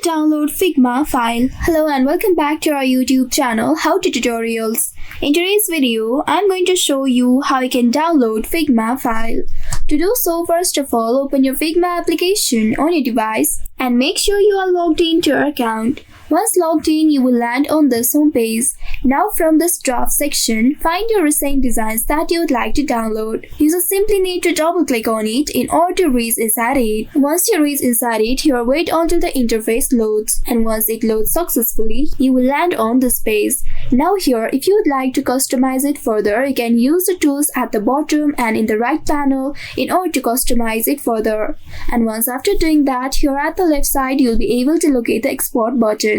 download Figma file. Hello and welcome back to our YouTube channel How to Tutorials. In today's video, I'm going to show you how you can download Figma file. To do so, first of all, open your Figma application on your device and make sure you are logged into your account. Once logged in, you will land on this home page. Now from this draft section, find your recent designs that you would like to download. You just simply need to double click on it in order to reach inside it. Once you reach inside it, you wait until the interface loads, and once it loads successfully, you will land on this page. Now here, if you would like to customize it further, you can use the tools at the bottom and in the right panel in order to customize it further. And once after doing that, here at the left side, you'll be able to locate the export button.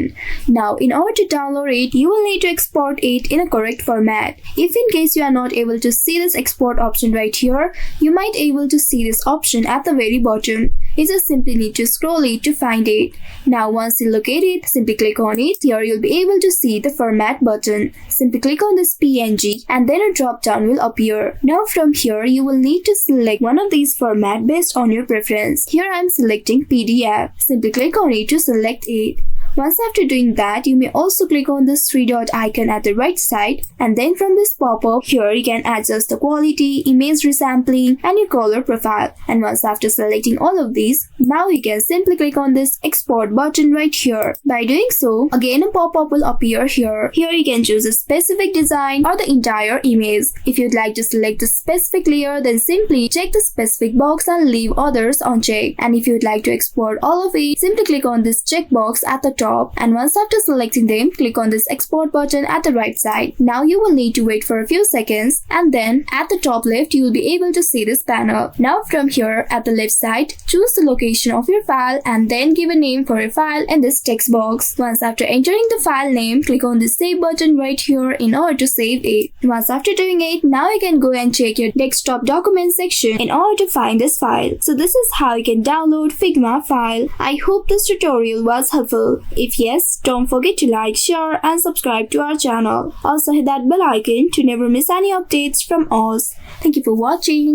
Now, in order to download it, you will need to export it in a correct format. If in case you are not able to see this export option right here, you might able to see this option at the very bottom. You just simply need to scroll it to find it. Now once you locate it, simply click on it. Here you'll be able to see the format button. Simply click on this PNG and then a drop down will appear. Now from here you will need to select one of these format based on your preference. Here I am selecting PDF. Simply click on it to select it. Once after doing that, you may also click on this 3-dot icon at the right side, and then from this pop-up, here you can adjust the quality, image resampling, and your color profile. And once after selecting all of these, now you can simply click on this export button right here. By doing so, again a pop-up will appear here. Here you can choose a specific design or the entire image. If you'd like to select the specific layer, then simply check the specific box and leave others unchecked. And if you'd like to export all of it, simply click on this checkbox at the top. And once after selecting them, click on this export button at the right side. Now you will need to wait for a few seconds, and then at the top left you will be able to see this panel. Now from here at the left side, choose the location of your file and then give a name for your file in this text box. Once after entering the file name, click on the save button right here in order to save it. Once after doing it, now you can go and check your desktop document section in order to find this file. So this is how you can download Figma file. I hope this tutorial was helpful. If yes, don't forget to like, share and subscribe to our channel. Also hit that bell icon to never miss any updates from us. Thank you for watching.